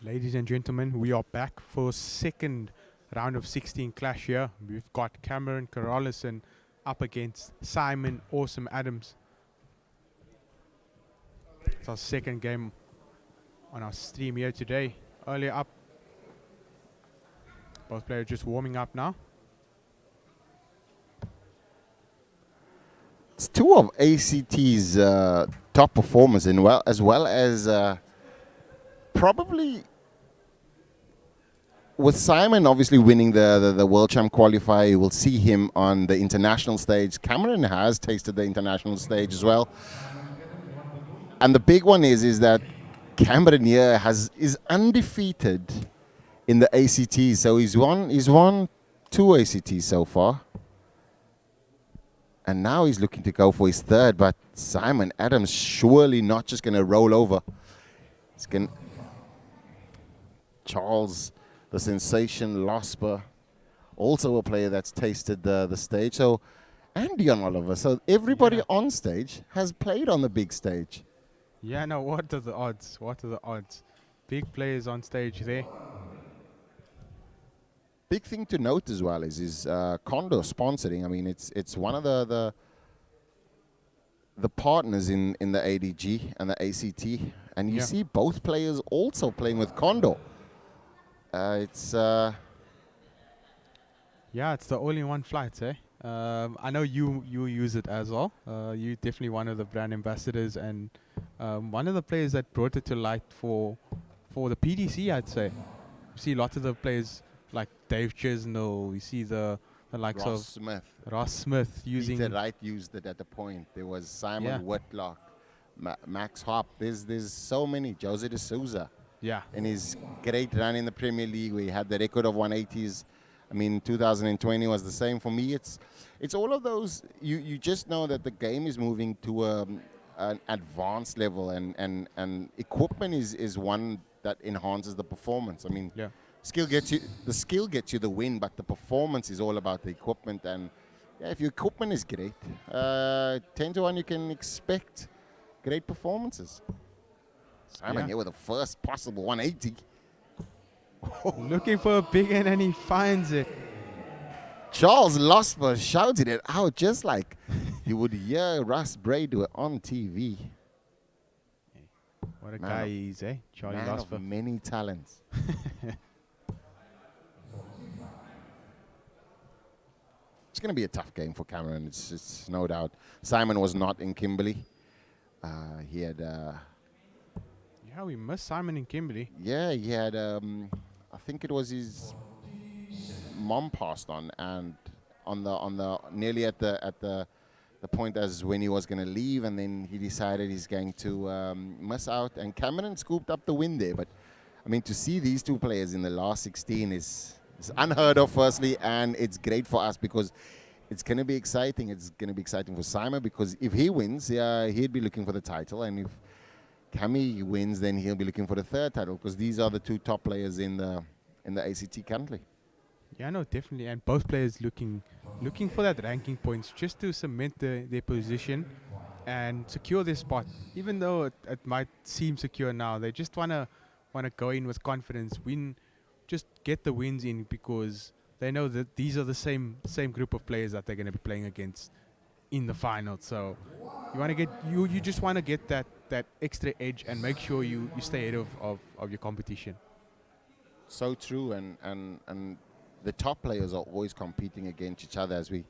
Ladies and gentlemen, we are back for second round of 16 clash here. We've got Cameron Carolison up against Simon Awesome Adams. It's our second game on our stream here today. Earlier up, both players just warming up now. It's two of ACT's top performers, and as well as probably with Simon obviously winning the World Champ qualifier. You will see him on the international stage. Cameron has tasted the international stage as well, and the big one is that Cameron here is undefeated in the ACT. So he's won 2 ACTs so far. And now he's looking to go for his third, but Simon Adams surely not just going to roll over. He's going Charles, the sensation Losper, also a player that's tasted the stage. So, and Dion Oliver. So everybody on stage has played on the big stage. Yeah, no, what are the odds? What are the odds? Big players on stage there. Big thing to note as well is Condor sponsoring. I mean, it's one of the partners in the ADG and the ACT, and you see both players also playing with Condor. It's the all-in-one flights, eh? I know you use it as well. You're definitely one of the brand ambassadors and one of the players that brought it to light for the PDC, I'd say. You see lots of the players like Dave Chisnell, you see the likes of Ross Smith using Peter Wright used it at the point. There was Simon Whitlock, Max Hop. There's so many. Jose de Souza. Yeah. In his great run in the Premier League, where he had the record of 180s. I mean, 2020 was the same for me. It's all of those. You just know that the game is moving to an advanced level, and equipment is one that enhances the performance. I mean, the skill gets you the win, but the performance is all about the equipment. And if your equipment is great, 10 to 1 you can expect great performances. Simon here with the first possible 180. Looking for a big end, and he finds it. Charles Losper shouted it out just like you would hear Russ Bray do it on TV. What a guy he is, eh? Charlie Man Losper. of many talents. It's going to be a tough game for Cameron. It's no doubt. Simon was not in Kimberley. He had... yeah, we missed Simon in Kimberley. Yeah, he had... I think it was his mom passed on, and on the nearly at the point as when he was going to leave, and then he decided he's going to miss out. And Cameron scooped up the win there. But I mean, to see these two players in the last 16 is unheard of, firstly, and it's great for us because it's going to be exciting. It's going to be exciting for Simon because if he wins, he'd be looking for the title, and if Cammy wins, then he'll be looking for the third title because these are the two top players in the ACT currently. Yeah, no, definitely, and both players looking for that ranking points just to cement their position and secure their spot. Even though it might seem secure now, they just wanna go in with confidence, just get the wins in because they know that these are the same group of players that they're going to be playing against in the final. So you just want to get that extra edge and make sure you stay ahead of your competition. So true, and the top players are always competing against each other, as we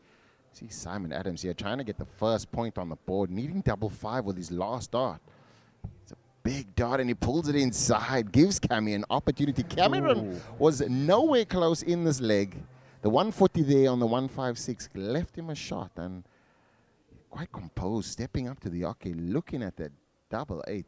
see Simon Adams here trying to get the first point on the board, needing 5-5 with his last dart. It's a big dart, and he pulls it inside, gives Cammy an opportunity. Cameron was nowhere close in this leg. The 140 there on the 156 left him a shot, and quite composed, stepping up to the hockey, looking at that 8.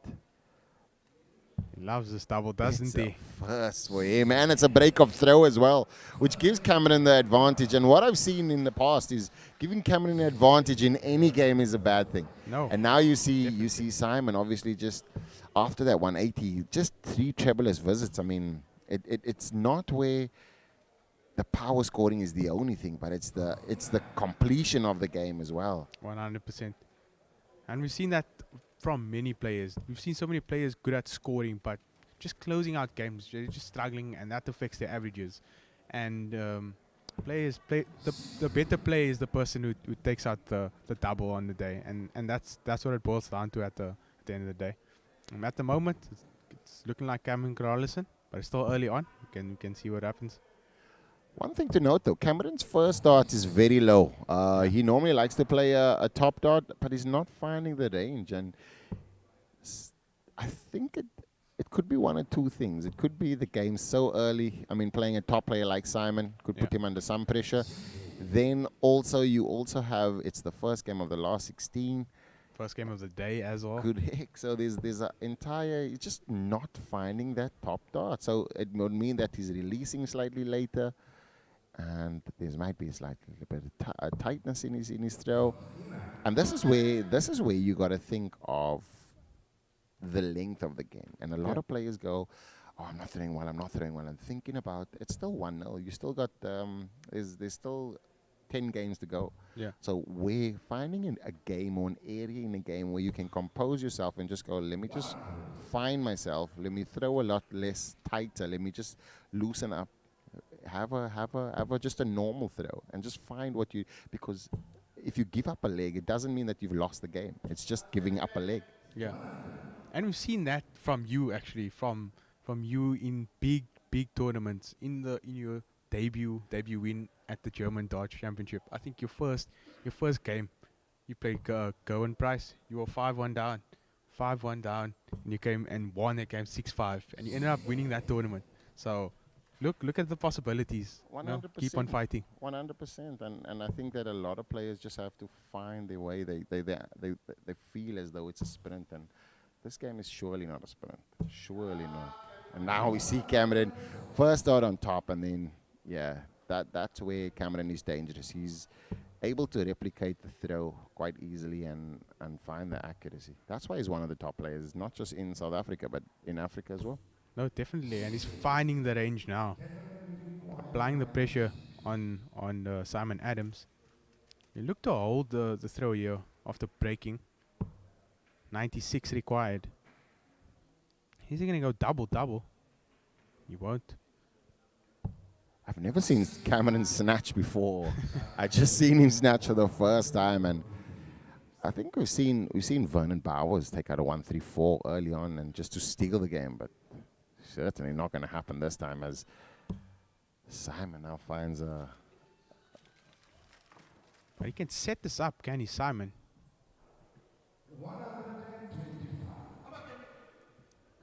He loves this double, doesn't he? First for him, and it's a break-off throw as well, which gives Cameron the advantage. And what I've seen in the past is giving Cameron an advantage in any game is a bad thing. No. And now you see Simon obviously just after that 180, just 3 treble-less visits. I mean, it's not where the power scoring is the only thing, but it's the completion of the game as well. 100%. And we've seen that from many players. We've seen so many players good at scoring, but just closing out games. They're just struggling, and that affects their averages. And players play the better player is the person who takes out the double on the day, and that's what it boils down to at the end of the day. At the moment, it's looking like Cameron Carlison, but it's still early on. We can see what happens. One thing to note, though, Cameron's first dart is very low. Yeah. He normally likes to play a top dart, but he's not finding the range. And I think it could be one or two things. It could be the game so early. I mean, playing a top player like Simon could put him under some pressure. Then also, you also have, it's the first game of the last 16. First game of the day as well. Good heck. So there's an entire, he's just not finding that top dart. So it would mean that he's releasing slightly later. And there might be slightly a bit of tightness in his throw, and this is where you got to think of the length of the game. And a lot of players go, "Oh, I'm not throwing well. And thinking about it's still 1-0. You still got there's still 10 games to go. Yeah. So we're finding a game or an area in a game where you can compose yourself and just go, let me just find myself. Let me throw a lot less tighter. Let me just loosen up. Have a just a normal throw and just find what you, because if you give up a leg, it doesn't mean that you've lost the game. It's just giving up a leg. Yeah, and we've seen that from you actually, from you in big tournaments, in your debut win at the German Dart Championship. I think your first game, you played Gowan Price. You were 5-1 down, and you came and won that game 6-5, and you ended up winning that tournament. So. Look at the possibilities. 100%. No, keep on fighting. 100%. And I think that a lot of players just have to find their way. They feel as though it's a sprint, and this game is surely not a sprint. Surely not. And now we see Cameron first out on top, and then that's where Cameron is dangerous. He's able to replicate the throw quite easily and find the accuracy. That's why he's one of the top players, not just in South Africa, but in Africa as well. No, definitely, and he's finding the range now, applying the pressure on Simon Adams. He looked to hold the throw here after breaking. 96 required. Is he gonna go double? He won't. I've never seen Cameron snatch before. I just seen him snatch for the first time, and I think we've seen Vernon Bowers take out a 1-3-4 early on and just to steal the game, but certainly not going to happen this time, as Simon now finds a... But he can set this up, can he, Simon?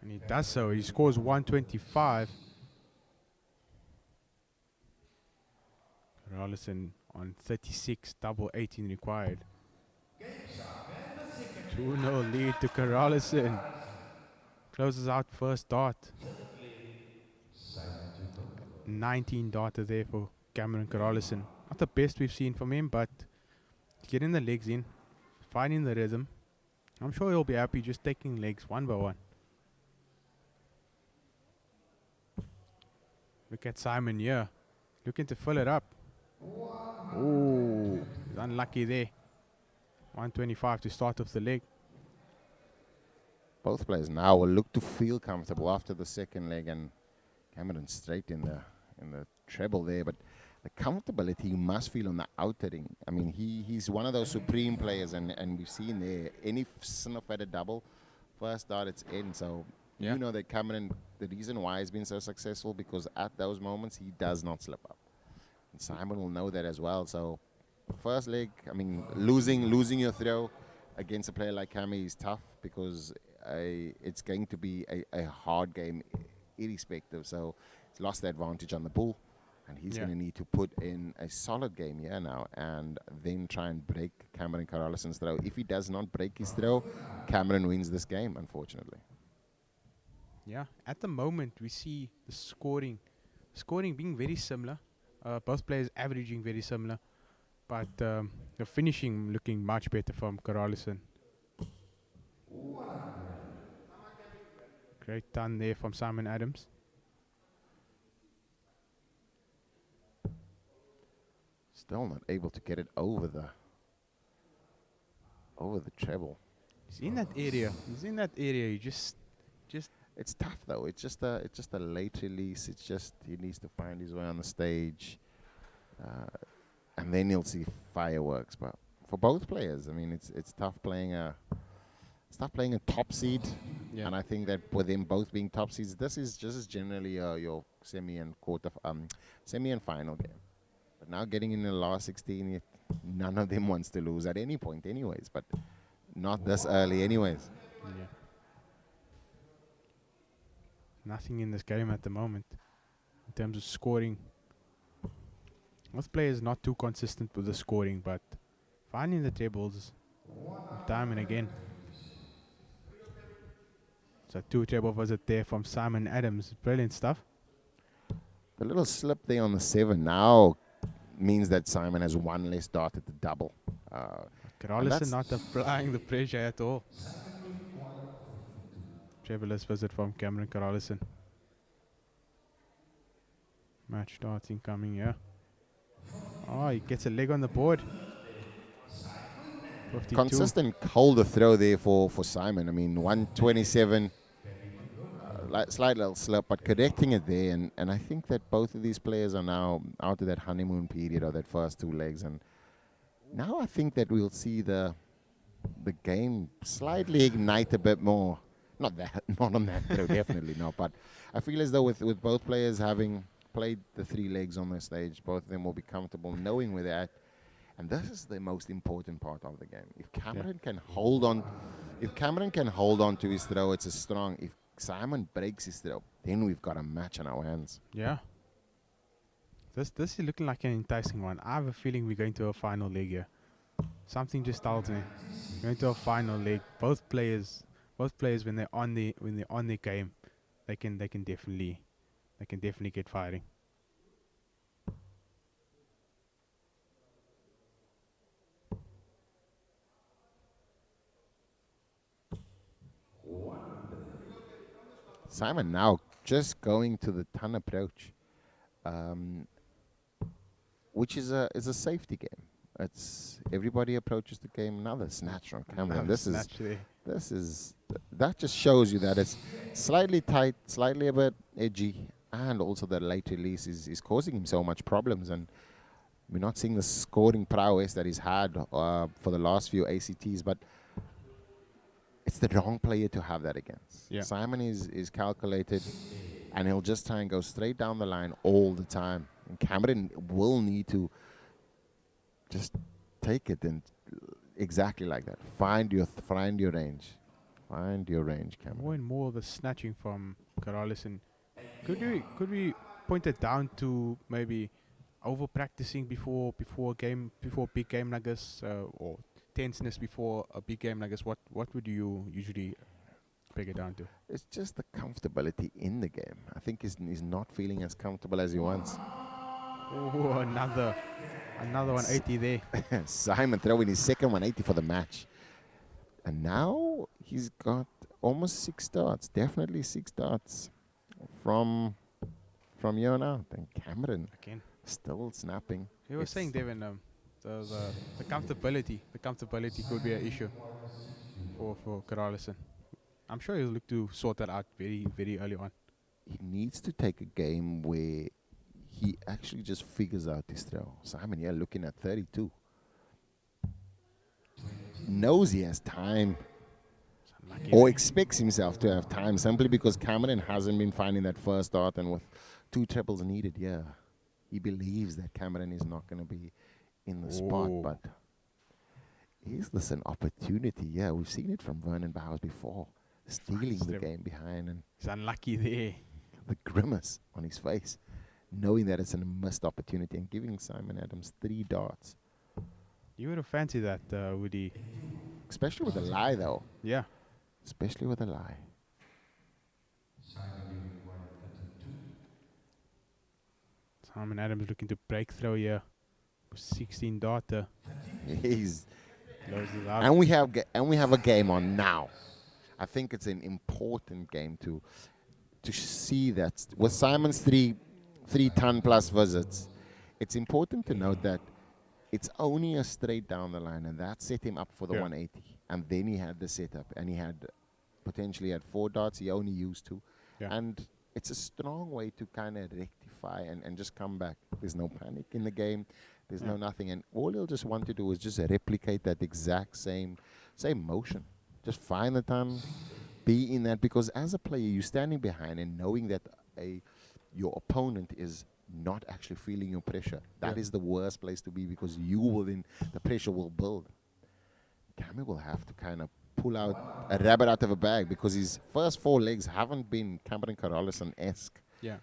And he does so. He scores 125. Carlison on 36, double 18 required. 2-0 lead to Carlison. Closes out first dart. 19 darter there for Cameron Carlison. Not the best we've seen from him, but getting the legs in, finding the rhythm. I'm sure he'll be happy just taking legs one by one. Look at Simon here, looking to fill it up. Ooh, he's unlucky there. 125 to start off the leg. Both players now will look to feel comfortable after the second leg, and Cameron straight in the treble there, but the comfortability you must feel on the outer ring. I mean, he's one of those supreme players, and we've seen there, any sniff at a double, first dart it's in. So you know that Cameron, the reason why he's been so successful, because at those moments he does not slip up. And Simon will know that as well. So first leg, I mean, losing your throw against a player like Cammy is tough, because it's going to be a hard game irrespective. So he's lost the advantage on the ball, and he's going to need to put in a solid game here now and then try and break Cameron Carlison's throw. If he does not break his throw, Cameron wins this game, unfortunately. Yeah, at the moment we see the scoring being very similar. Both players averaging very similar, but the finishing looking much better from Carlison. Great done there from Simon Adams. Still not able to get it over the treble. He's in that area. You just It's tough though. It's just a late release. It's just he needs to find his way on the stage, and then you'll see fireworks. But for both players, I mean, it's tough playing a top seed, Yeah. and I think that with them both being top seeds, this is just generally your semi and semi and final game. But now getting in the last 16, none of them wants to lose at any point, anyways. But not this early, anyways. Yeah. Nothing in this game at the moment in terms of scoring. Both players not too consistent with the scoring, but finding the tables time and again. So 2 table visit there from Simon Adams. Brilliant stuff. The little slip there on the 7 now means that Simon has one less dart at the double. Carolison not applying the pressure at all. Trevorless visit from Cameron Carolison. Match starting coming here. Oh, he gets a leg on the board. 52. Consistent holder throw there for Simon. I mean, 127, slight little slip, but correcting it there. And I think that both of these players are now out of that honeymoon period of that first 2 legs. And now I think that we'll see the game slightly ignite a bit more. Not on that throw, definitely not. But I feel as though with both players having played the 3 legs on the stage, both of them will be comfortable knowing where they're at. And this is the most important part of the game. If Cameron can hold on, to his throw, it's a strong. If Simon breaks his throw, then we've got a match on our hands. Yeah. This is looking like an enticing one. I have a feeling we're going to a final leg here. Something just tells me going to a final leg. Both players when they're on their game, they can definitely get firing. Simon now just going to the ton approach, which is a safety game. It's everybody approaches the game. Another snatch from Cameron. That just shows you that it's slightly tight, slightly a bit edgy, and also the late release is causing him so much problems. And we're not seeing the scoring prowess that he's had for the last few ACTs, but it's the wrong player to have that against. Yeah. Simon is calculated, and he'll just try and go straight down the line all the time. And Cameron will need to just take it and exactly like that. Find your range. Find your range, Cameron. More and more the snatching from Carolison. Could we point it down to maybe over practicing before big game like this, or tenseness before a big game like this? What would you usually break it down to? It's just the comfortability in the game. I think he's not feeling as comfortable as he wants. Oh, another 180 there. Simon throwing his second 180 for the match. And now he's got almost 6 darts. Definitely 6 darts from here on out. And Cameron Again. still snapping. You were saying, Devin, the comfortability could be an issue for Carolison. I'm sure he'll look to sort that out very, very early on. He needs to take a game where he actually just figures out his throw. Simon here looking at 32. Knows he has time, or expects himself to have time, simply because Cameron hasn't been finding that first dart, and with 2 triples needed, he believes that Cameron is not going to be in the spot. But is this an opportunity? Yeah, we've seen it from Vernon Bowers before, stealing the game behind, and he's unlucky there. The grimace on his face, knowing that it's a missed opportunity, and giving Simon Adams 3 darts. You would have fancied that, Woody. Especially with a lie, though. Yeah. Especially with a lie. Simon Adams looking to break through here. 16 darter. He's closes out. And we have a game on now. I think it's an important game to see that with Simon's 3 ton plus visits. It's important to note that it's only a straight down the line, and that set him up for the 180. And then he had the setup, and he had potentially had 4 dots. He only used 2. Yeah. And it's a strong way to kind of rectify and just come back. There's no panic in the game. There's no nothing. And all he'll just want to do is just replicate that exact same motion. Just find the time, be in that. Because as a player, you're standing behind and knowing that your opponent is not actually feeling your pressure. That is the worst place to be, because you will then, the pressure will build. Cameron will have to kind of pull out a rabbit out of a bag, because his first 4 legs haven't been Cameron Carolison-esque. Yeah.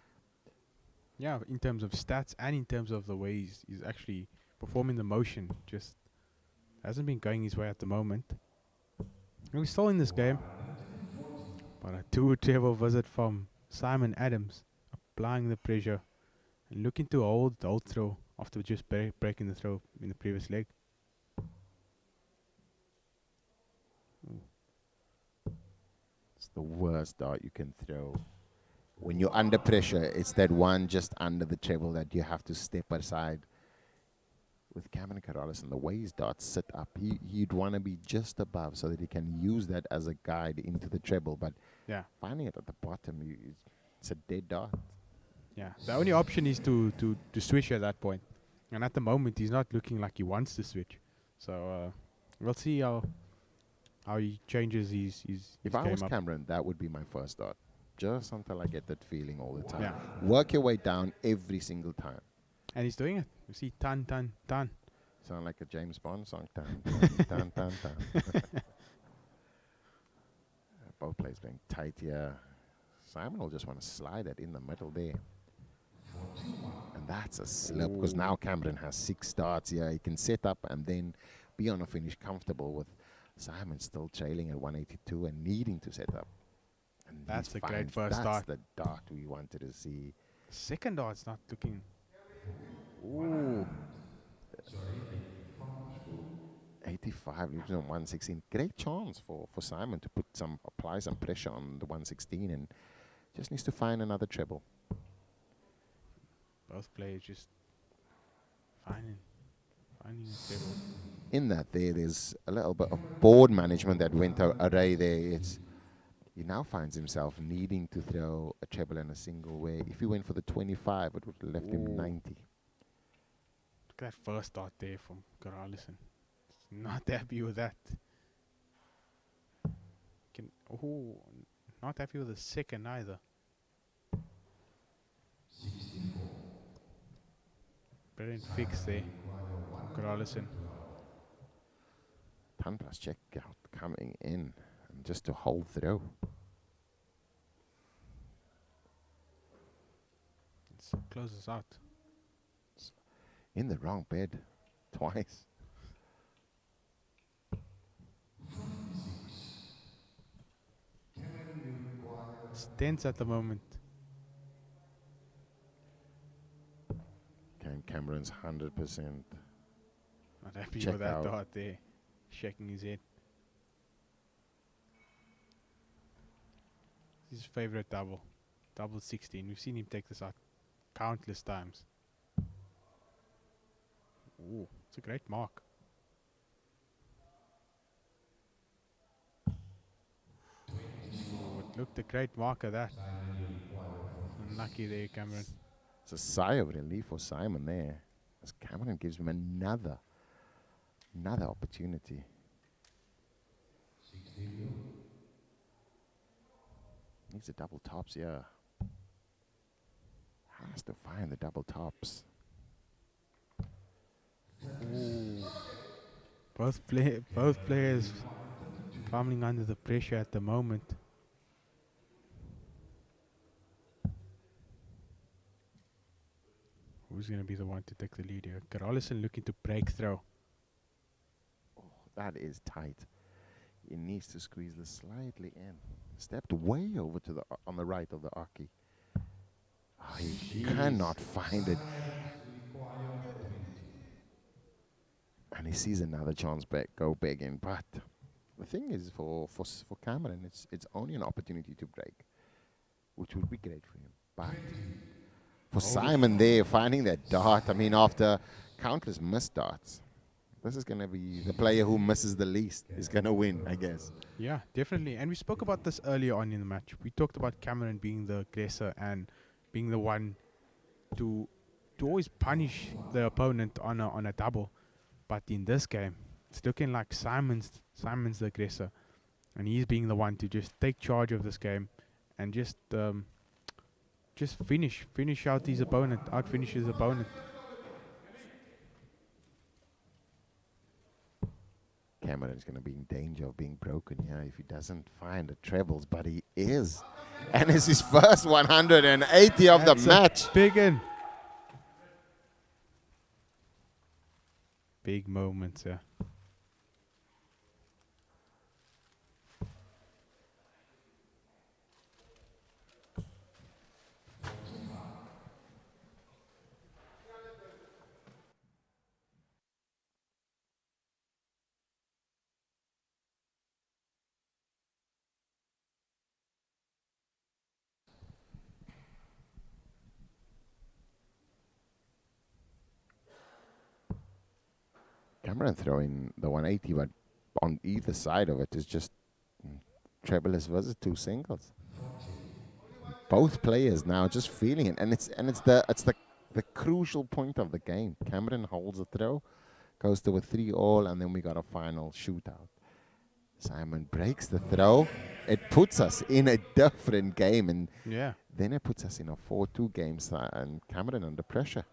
Yeah, in terms of stats and in terms of the way he's actually performing the motion, just hasn't been going his way at the moment. And we're still in this game. But a 2-treble visit from Simon Adams, applying the pressure and looking to hold the old throw after just breaking the throw in the previous leg. It's the worst dart you can throw. When you're under pressure, it's that one just under the treble that you have to step aside. With Cameron Carolison, the way his darts sit up, he'd want to be just above so that he can use that as a guide into the treble. But finding it at the bottom, it's a dead dart. Yeah, the only option is to switch at that point. And at the moment, he's not looking like he wants to switch. So we'll see how he changes his If game I was up. Cameron, that would be my first dart. Just until I get that feeling all the time. Yeah. Work your way down every single time. And he's doing it. You see, tan. Sound like a James Bond song. Tan. Both players being tight here. Simon will just want to slide it in the middle there. And that's a slip, because now Cameron has 6 darts here. He can set up and then be on a finish comfortable, with Simon still trailing at 182 and needing to set up. And that's a great first dart. That's the dart we wanted to see. Second dart's not looking. Ooh. 85 leaves on 116. Great chance for Simon to apply some pressure on the 116, and just needs to find another treble. Both players just finding a treble. In that there's a little bit of board management that went array there. He now finds himself needing to throw a treble and a single, where if he went for the 25, it would have left him 90. Look at that first dart there from Carolison. Not happy with that. Not happy with the second either. Brilliant fix there from Carolison. 10 plus check out coming in, and just to hold through. Let's close this out. In the wrong bed twice. It's tense at the moment. Cameron's 100%. Not happy Check with that out. dart there. Shaking his head. His favorite double. Double 16. We've seen him take this out countless times. Ooh, it's a great mark. Ooh, it looked a great mark of that. Unlucky there, Cameron. It's a sigh of relief for Simon there, as Cameron gives him another opportunity. Needs the double tops, yeah. Has to find the double tops. Ooh. Both players crumbling under the pressure at the moment. Who's going to be the one to take the lead here? Carolison looking to break throw. Oh, that is tight. He needs to squeeze this slightly in. Stepped way over to the on the right of the Aki. Oh, he cannot find it. And he sees another chance go begging. But the thing is, for Cameron, it's only an opportunity to break, which would be great for him. But for Simon there, finding that dart, I mean, after countless missed darts, This is going to be the player who misses the least is going to win, I guess. Yeah, definitely. And we spoke about this earlier on in the match. We talked about Cameron being the aggressor and being the one to always punish the opponent on a double. But in this game, it's looking like Simon's the aggressor, and he's being the one to just take charge of this game and just finish out his opponent, outfinish his opponent. Cameron's going to be in danger of being broken here if he doesn't find the trebles, but he is. And it's his first 180 of the match. Big moments, yeah. Cameron throwing the 180, but on either side of it is just treble versus two singles. Both players now just feeling it, and it's the crucial point of the game. Cameron holds a throw, goes to a 3-all, and then we got a final shootout. Simon breaks the throw. It puts us in a different game, and then it puts us in a 4-2 game, and Cameron under pressure.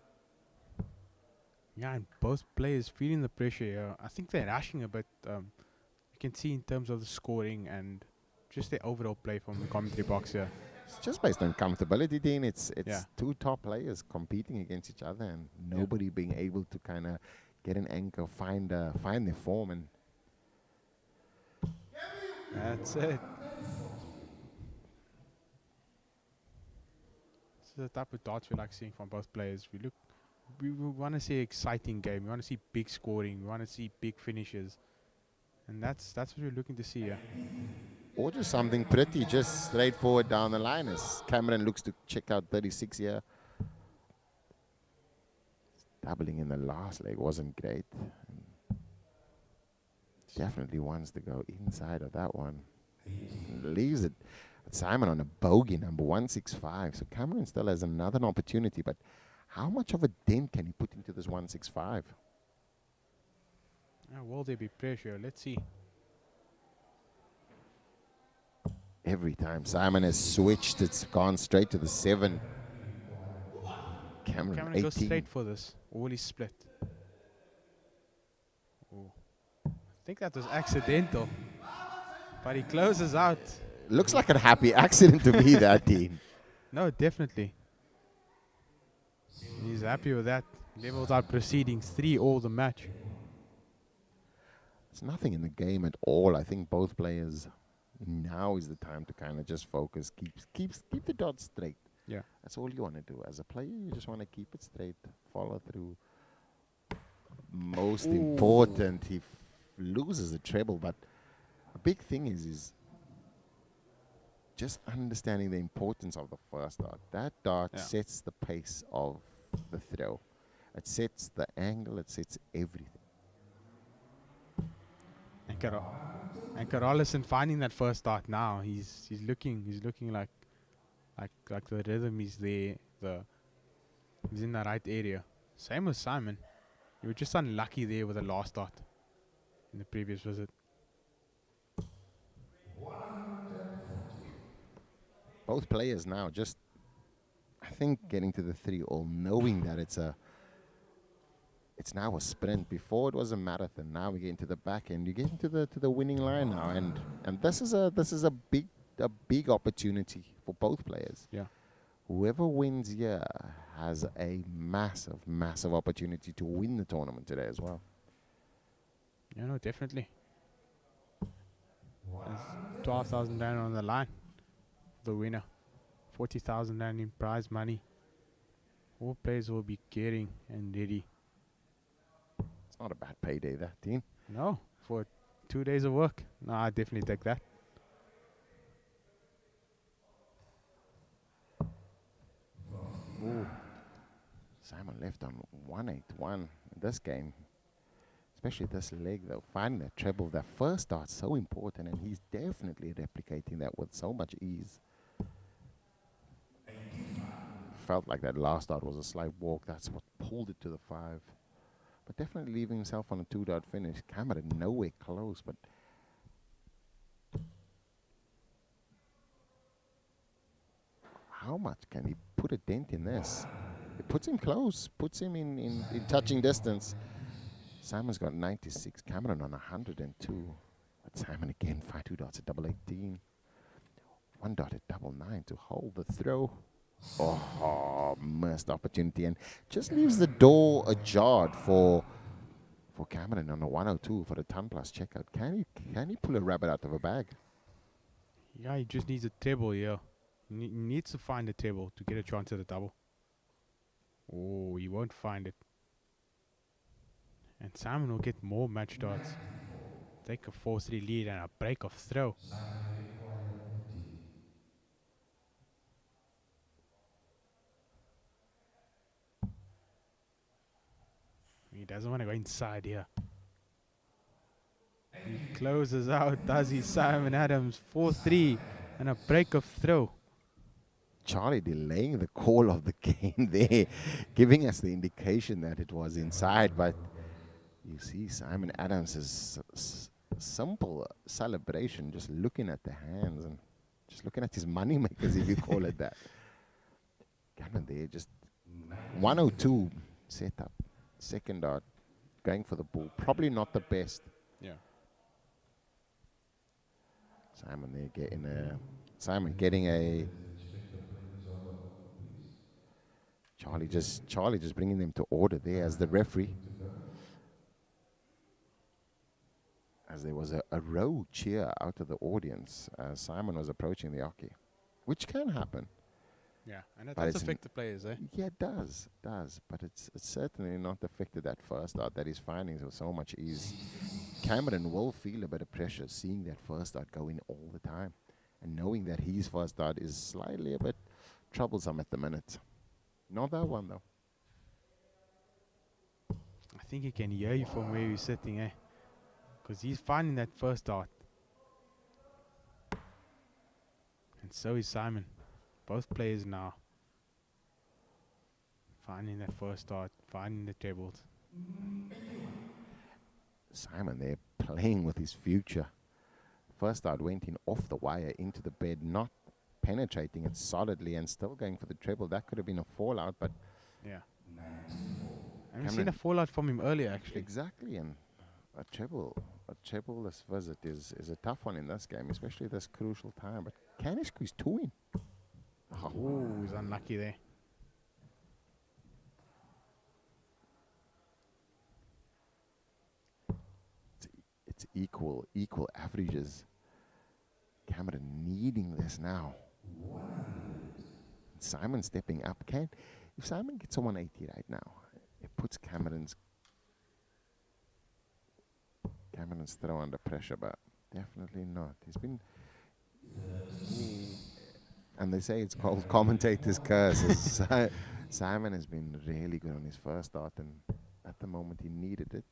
Yeah, and both players feeling the pressure. I think they're rushing a bit. You can see in terms of the scoring and just the overall play from the commentary box here. It's just based on comfortability, Dean. It's two top players competing against each other, and nobody being able to kind of get an anchor, find their form, and that's it. This is the type of darts we like seeing from both players. We want to see an exciting game. We want to see big scoring. We want to see big finishes, and that's what we're looking to see here. Or just something pretty, just straightforward down the line. As Cameron looks to check out 36 here. Doubling in the last leg wasn't great. Definitely wants to go inside of that one. Leaves it Simon on a bogey number 165. So Cameron still has another opportunity, but how much of a dent can he put into this 165? Will there be pressure? Let's see. Every time Simon has switched, it's gone straight to the 7. Cameron goes straight for this. All is split. Ooh. I think that was accidental, but he closes out. Looks like a happy accident to me, that Dean. No, definitely. He's happy with that. Levels out proceedings. 3-all the match. There's nothing in the game at all. I think both players, now is the time to kind of just focus, keep the dots straight. Yeah. That's all you want to do. As a player, you just want to keep it straight, follow through. Most important, he loses the treble, but a big thing is just understanding the importance of the first dart. That dart sets the pace of the throw. It sets the angle, it sets everything. And Carolison finding that first dart now. He's looking like the rhythm is there. He's in the right area. Same with Simon. You were just unlucky there with the last dart in the previous visit. Both players now just, I think, getting to the 3-all, knowing that it's now a sprint. Before it was a marathon. Now we get into the back end. You get into the winning line now, and this is a big opportunity for both players. Yeah. Whoever wins here has a massive opportunity to win the tournament today as well. Yeah, no, definitely. There's 12,000 rand on the line. The winner. 40,000 rand in prize money. All players will be gearing and ready. It's not a bad payday, that, Dean. No, for 2 days of work. No, I definitely take that. Ooh. Simon left on 181 in this game. especially this leg though, finding that treble, that first start's so important, and he's definitely replicating that with so much ease. Felt like that last start was a slight walk. That's what pulled it to the 5. But definitely leaving himself on a 2-dot finish. Cameron nowhere close, but how much can he put a dent in this? It puts him close, puts him in touching distance. Simon's got 96, Cameron on 102. But Simon again, 2 dots at double 18. 1 dot at double 9 to hold the throw. Oh, missed opportunity, and just leaves the door ajar for Cameron on a 102 for the ton plus checkout. Can he pull a rabbit out of a bag? Yeah, he just needs a treble here. He needs to find a treble to get a chance at a double. Oh, he won't find it. And Simon will get more match starts. Take a 4-3 lead and a break of throw. He doesn't want to go inside here. He closes out, does he? Simon Adams, 4-3 and a break of throw. Charlie delaying the call of the game there, giving us the indication that it was inside, but you see Simon Adams' simple celebration, just looking at the hands and just looking at his money makers, if you call it that. Cameron there, just 102 setup, second dot, going for the ball. Probably not the best. Yeah. Simon there getting a Charlie just bringing them to order there as the referee. As there was a row cheer out of the audience as Simon was approaching the hockey, which can happen. Yeah, and it does affect the players, eh? Yeah, it does. But it's certainly not affected that first start that he's finding with so much ease. Cameron will feel a bit of pressure seeing that first start go in all the time and knowing that his first start is slightly a bit troublesome at the minute. Not that one, though. I think he can hear you from where he's sitting, eh? Because he's finding that first start. And so is Simon. Both players now finding that first start, finding the trebles. Simon there playing with his future. First start went in off the wire into the bed, not penetrating it solidly and still going for the treble. That could have been a fallout, but yeah. And we've seen a fallout from him earlier, actually. Exactly, and a treble-less visit is a tough one in this game, especially this crucial time. But can he squeeze 2 in? Oh, he's unlucky there. It's equal averages. Cameron needing this now. Simon stepping up. If Simon gets a 180 right now, it puts Cameron's throw under pressure, but definitely not. He's been, and they say it's called commentator's curse. Simon has been really good on his first start, and at the moment he needed it.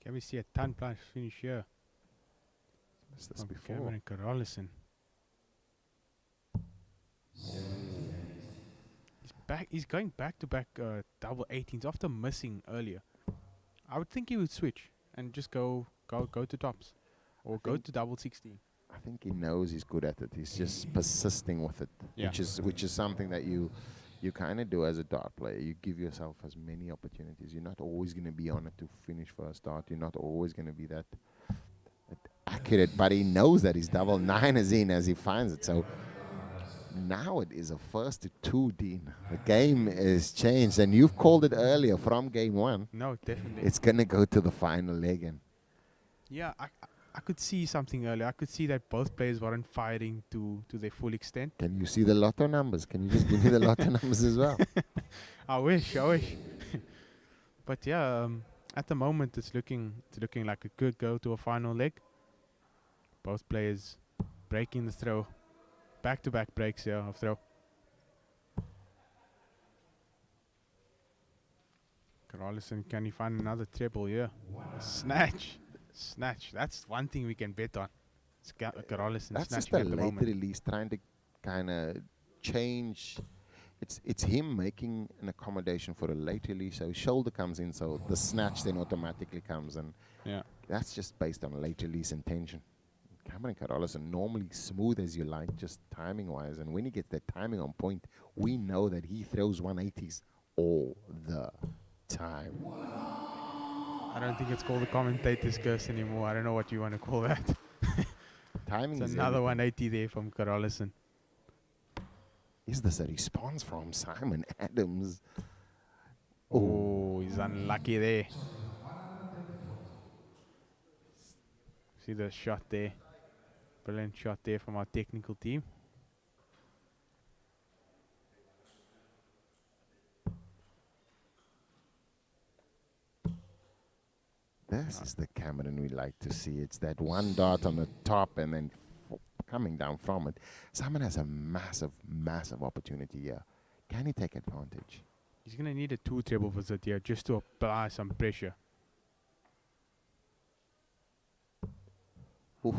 Can we see a ton plus finish here? Missed this before. Cameron Carolison. He's going back to back double 18s after missing earlier. I would think he would switch and just go to tops or go to double 16. I think he knows he's good at it. He's just persisting with it, yeah. which is something that you kind of do as a dart player. You give yourself as many opportunities. You're not always going to be on it to finish first start. You're not always going to be that accurate, but he knows that his double 9 is in as he finds it. So now it is a 1st to 2, Dean. The game is changed, and you've called it earlier from game 1. No, definitely. It's going to go to the final leg. And yeah, I could see something earlier. I could see that both players weren't firing to their full extent. Can you see the lotto numbers? Can you just give me the lotto numbers as well? I wish. But yeah, at the moment it's looking like it could go to a final leg. Both players breaking the throw. Back-to-back breaks here of throw. Carlson, can he find another treble here? Snatch. Snatch. That's one thing we can bet on. Carlson That's just snatching a at the late moment. release, trying to kind of change. It's him making an accommodation for a late release. So his shoulder comes in, so the snatch then automatically comes, and Yeah. that's just based on a late release intention. Cameron Carolus are normally smooth as you like, just timing wise, and when he gets that timing on point, we know that he throws 180s all the time. I don't think it's called the commentator's curse anymore. I don't know what you want to call that. Timing It's is another everything. 180 there from Carlson. Is this a response from Simon Adams? Oh, he's unlucky there. See the shot there. Brilliant shot there from our technical team. This is the Cameron we like to see. It's that one dot on the top and then coming down from it. Simon has a massive, massive opportunity here. Can he take advantage? He's going to need a 2 treble visit here just to apply some pressure. Oof.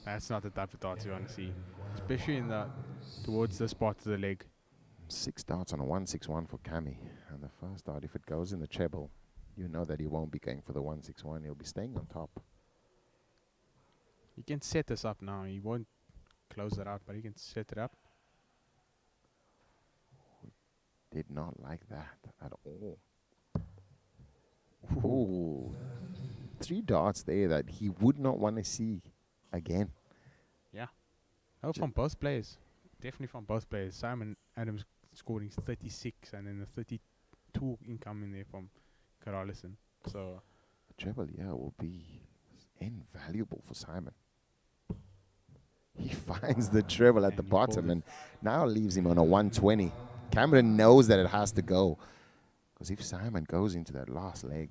That's not the type of darts you want to see, especially in the towards the spot of the leg. 6 darts on a 161 for Cammy. And the first dart, if it goes in the treble, you know that he won't be going for the 161. He'll be staying on top. He can set this up now. He won't close it out, but he can set it up. Did not like that at all. Ooh. 3 darts there that he would not want to see again. Yeah. Oh, from both players. Definitely from both players. Simon Adams scoring 36 and then the 32 incoming there from Carlson. So The treble, yeah, will be invaluable for Simon. He finds the treble at And the he called bottom it. and now leaves him on a 120. Cameron knows that it has to go. Because if Simon goes into that last leg,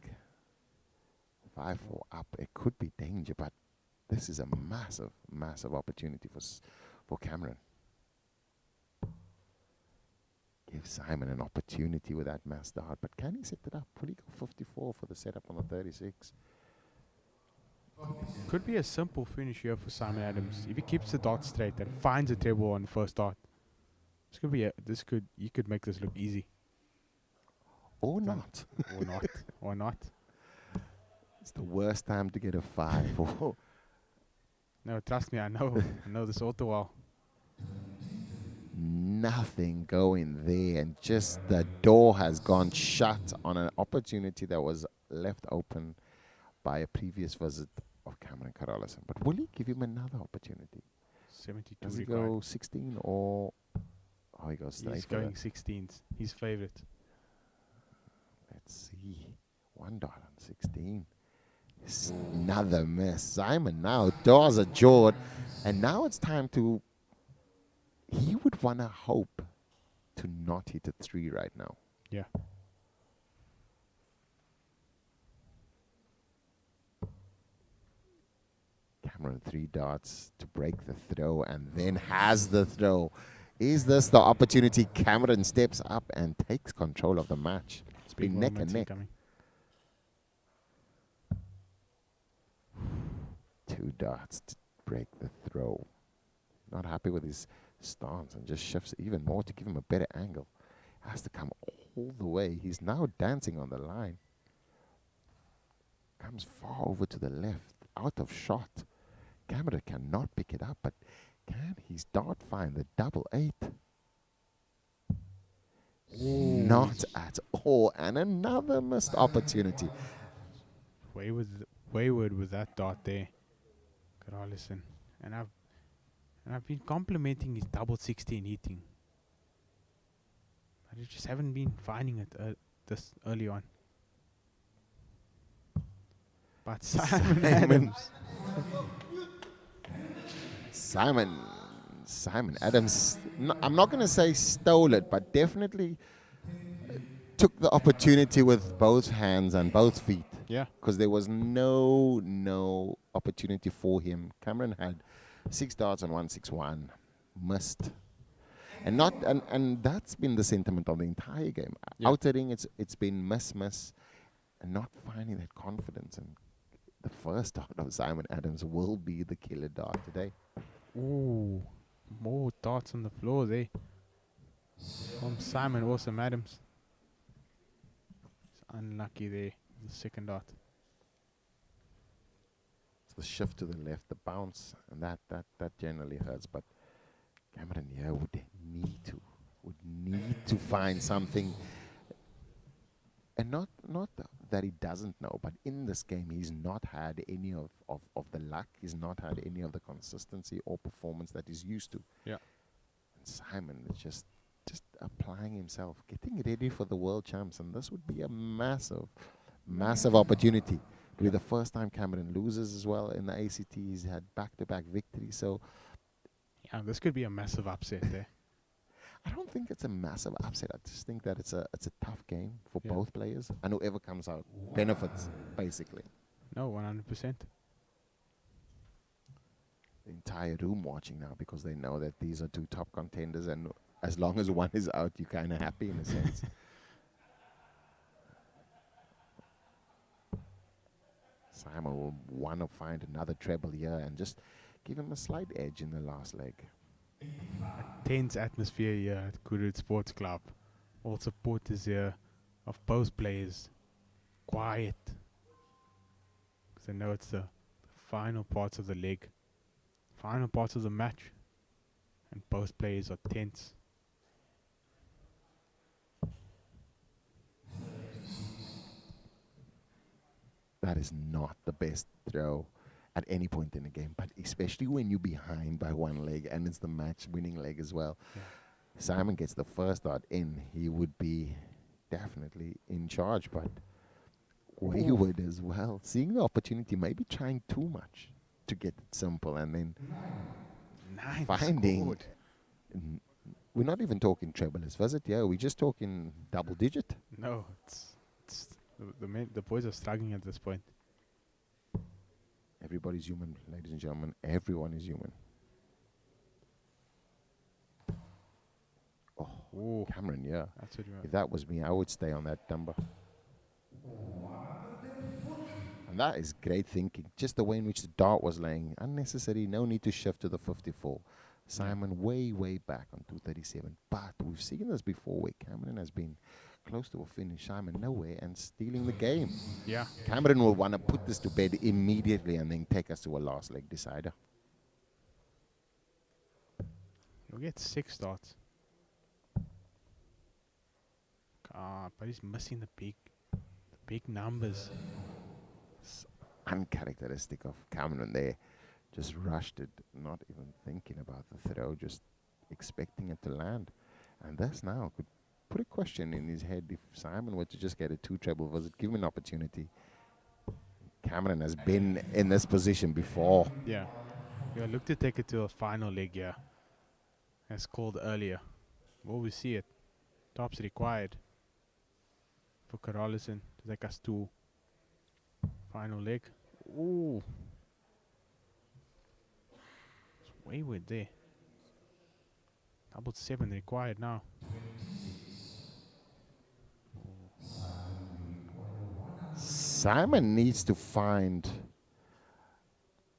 5-4 up, it could be danger. But this is a massive, massive opportunity for Cameron. Give Simon an opportunity with that mass dart. But can he set it up? Will he go 54 for the setup on the 36? Could be a simple finish here for Simon Adams. If he keeps the dot straight and finds a treble on the first dot, you could make this look easy. Or not. Or not. Or not. It's the worst time to get a 5. No, trust me, I know this all too well. Nothing going there, and just the door has gone shut on an opportunity that was left open by a previous visit of Cameron Carolson. But will he give him another opportunity? 72 Does he required. go 16 or... Oh, he goes straight He's for going it. 16s. His favorite. Let's see. 1 dot on 16. Another miss. Simon now, doors ajar. And now it's time to... He would want to hope to not hit a 3 right now. Yeah. Cameron 3 darts to break the throw and then has the throw. Is this the opportunity? Cameron steps up and takes control of the match. It's Big been neck moments and neck. incoming. 2 darts to break the throw. Not happy with his stance and just shifts even more to give him a better angle. Has to come all the way. He's now dancing on the line. Comes far over to the left, out of shot. Cameron cannot pick it up, but can his dart find the 88? Not at all. And another missed opportunity. Wayward with that dart there. Carlson. And I've been complimenting his double 16 hitting. But I just haven't been finding it this early on. But Simon Adams. Simon Adams, I'm not going to say stole it, but definitely took the opportunity with both hands and both feet. Yeah. Because there was no opportunity for him. Cameron had 6 darts on 161, missed. and not and that's been the sentiment of the entire game. Yeah. Outering, it's been miss, and not finding that confidence. And the first dart of Simon Adams will be the killer dart today. Ooh, more darts on the floor there from Simon Awesome Adams. It's unlucky there, the second dart. It's the shift to the left, the bounce, and that generally hurts. But Cameron here would need to find something, and not that he doesn't know, but in this game he's not had any of the luck. He's not had any of the consistency or performance that he's used to. Yeah. And Simon is just applying himself, getting ready for the world champs, and this would be a massive opportunity. It'll be the first time Cameron loses as well in the ACT. He's had back-to-back victories, so yeah, this could be a massive upset there. I don't think it's a massive upset. I just think that it's a tough game for Yeah. both players, and whoever comes out benefits, basically. No, 100%. The entire room watching now because they know that these are two top contenders, and as long as one is out, you're kind of happy in a sense. Simon will want to find another treble here and just give him a slight edge in the last leg. Tense atmosphere here at Goodwood Sports Club. All supporters here of both players. Quiet. Because I know it's the final parts of the leg. Final parts of the match. And both players are tense. That is not the best throw at any point in the game, but especially when you're behind by one leg and it's the match-winning leg as well. Yeah. Simon gets the first dart in, he would be definitely in charge, but wayward as well. Seeing the opportunity, maybe trying too much to get it simple, and then Nine finding... scored. We're not even talking treble as visit, yeah, we're just talking double digit. No, it's the boys are struggling at this point. Everybody's human, ladies and gentlemen. Everyone is human. Oh, Ooh, Cameron, yeah. that's what you If want. that was me, I would stay on that number. And that is great thinking. Just the way in which the dart was laying. Unnecessary, no need to shift to the 54. Simon way back on 237. But we've seen this before where Cameron has been close to a finish. Simon nowhere and stealing the game. Yeah. Cameron will want to put this to bed immediately and then take us to a last leg decider. You'll get 6 darts. But he's missing the big numbers. It's uncharacteristic of Cameron there. Just rushed it, not even thinking about the throw, just expecting it to land. And this now could put a question in his head if Simon were to just get a 2 treble visit, give him an opportunity. Cameron has been in this position before. Yeah. Yeah, look to take it to a final leg here. As called earlier. Will we see it? Tops required for Carolison to take us to final leg. Ooh. It's wayward there. Double 7 required now. Simon needs to find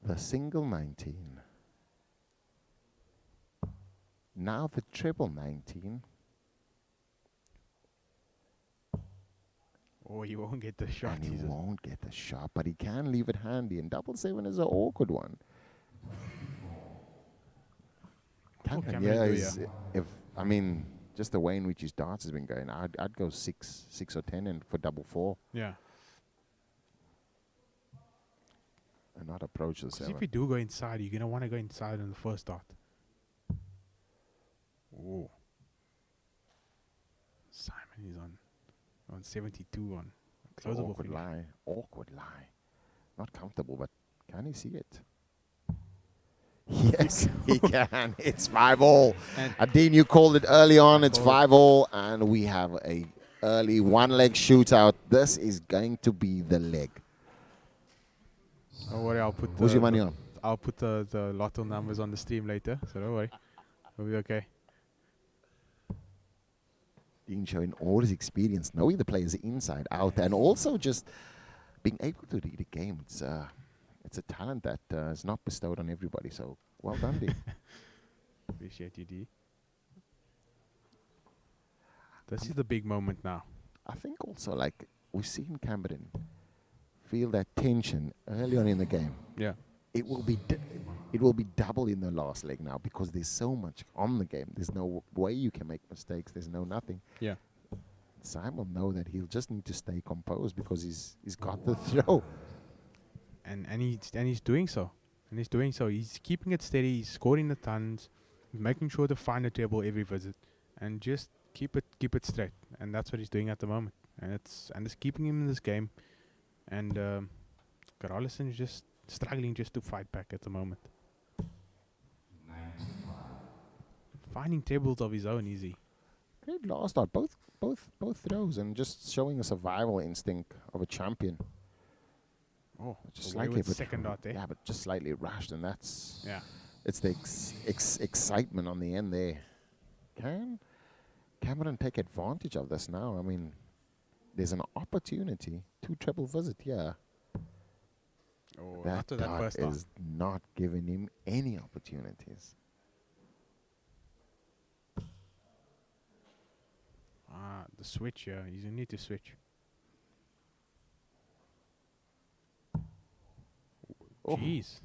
the single 19. Now the triple 19. Oh, he won't get the shot. And he He's won't get the shot, but he can leave it handy. And double 7 is an awkward one. Cameron, Cameron yeah, do, is, if I mean, just the way in which his darts has been going, I'd go 6 or 10 and for double 4 yeah. and not approach the 'Cause 7. if you do go inside, you're going to want to go inside on the first dart. Ooh. Simon is on 72 on closable Awkward finish. lie. Not comfortable, but can he see it? Yes, he can. It's 5-all. And Adine, you called it early on. It's called 5-all, and we have a early one-leg shootout. This is going to be the leg. don't worry, I'll put Who's your money on? I'll put the lotto numbers on the stream later, so don't worry. We'll be okay. Dean showing all his experience, knowing the players inside out, and also just being able to read a game. It's a talent that is not bestowed on everybody. So well done, Dean. Appreciate you, D. This is the big moment now. I think also, like, we've seen Cameron feel that tension early on in the game. Yeah. It will be double in the last leg now because there's so much on the game. There's no way you can make mistakes. There's no nothing. Yeah. Simon will know that he'll just need to stay composed because he's got the throw. And he's doing so. And he's doing so. He's keeping it steady. He's scoring the tons. He's making sure to find a treble every visit, and just keep it straight. And that's what he's doing at the moment. And it's keeping him in this game. And Carlson is just struggling just to fight back at the moment. Finding tables of his own easy. Great last start, both throws, and just showing a survival instinct of a champion. Oh, Just away slightly, with but second dot there. yeah, but just slightly rushed, and that's It's the excitement on the end there. Can Cameron take advantage of this now? I mean, there's an opportunity to treble visit here. Oh, That after that dot first dot. is not giving him any opportunities. The switch here. You need to switch. Oh. Jeez.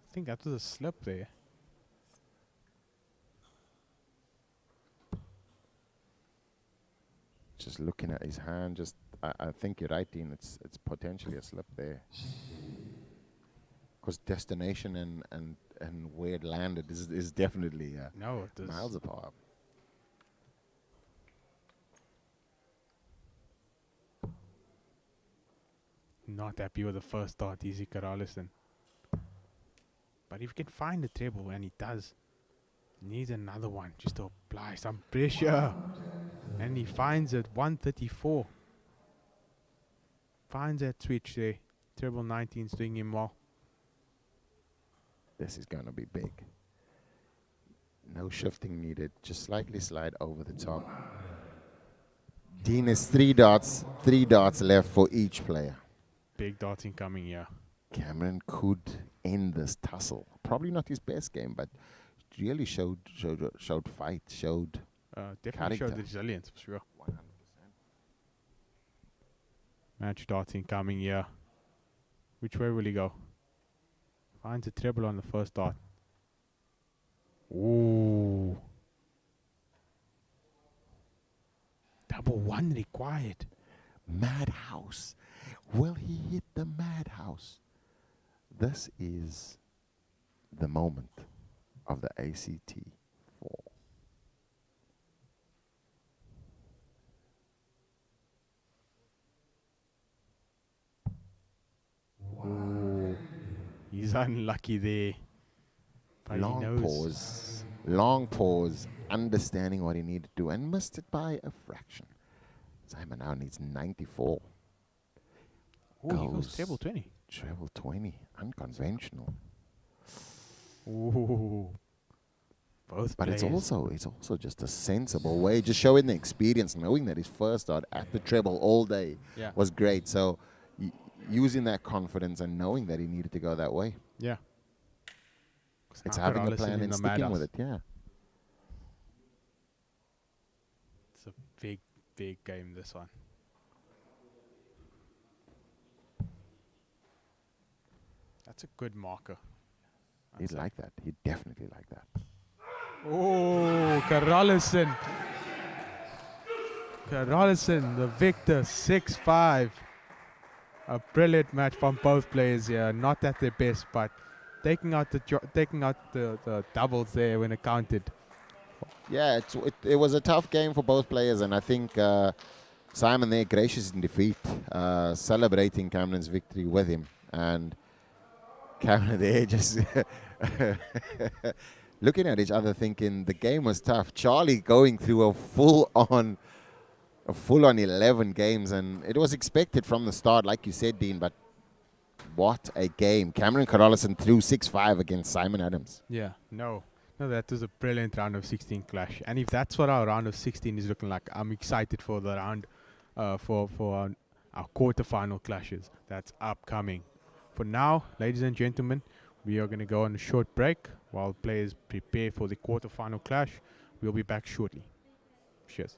I think that was a slip there. Just looking at his hand, I think you're right, Dean. It's potentially a slip there. Because destination and where it landed is definitely No, it is. miles apart. Not happy with the first dot, easy Carlson. But if he can find the treble, and he does, needs another one just to apply some pressure. And he finds it, 134. Finds that switch there. Treble 19's doing him well. This is going to be big. No shifting needed. Just slightly slide over the top. Dean is 3 dots left for each player. Big dots incoming here. Cameron could end this tussle. Probably not his best game, but really showed fight, showed Definitely showed character. the resilience, for sure. 100%. Match dots incoming here. Which way will he go? Finds a treble on the first dot. Ooh. Double one required. Madhouse. Will he hit the madhouse? This is the moment of the ACT 4. Ooh. He's unlucky there. But he knows. Long pause, understanding what he needed to do, and missed it by a fraction. Simon now needs 94. Ooh, he goes treble 20. Treble 20, unconventional. Ooh. Both But players. it's also just a sensible way, just showing the experience, knowing that his first start at the treble all day was great. So using that confidence and knowing that he needed to go that way. Yeah. It's having a plan and sticking with it, yeah. It's a big, big game, this one. That's a good marker. He'd like that. He'd definitely like that. Oh, Carlson. Carlson, the victor, 6-5. A brilliant match from both players here. Not at their best, but taking out the doubles there when it counted. Yeah, it was a tough game for both players, and I think Simon there, gracious in defeat, celebrating Cameron's victory with him, and Cameron there just looking at each other thinking the game was tough. Charlie going through a full-on 11 games, and it was expected from the start, like you said, Dean, but what a game. Cameron Carlson threw 6-5 against Simon Adams. Yeah, no. No, that was a brilliant round of 16 clash. And if that's what our round of 16 is looking like, I'm excited for the round, for our quarterfinal clashes that's upcoming. For now, ladies and gentlemen, we are going to go on a short break while players prepare for the quarterfinal clash. We'll be back shortly. Cheers.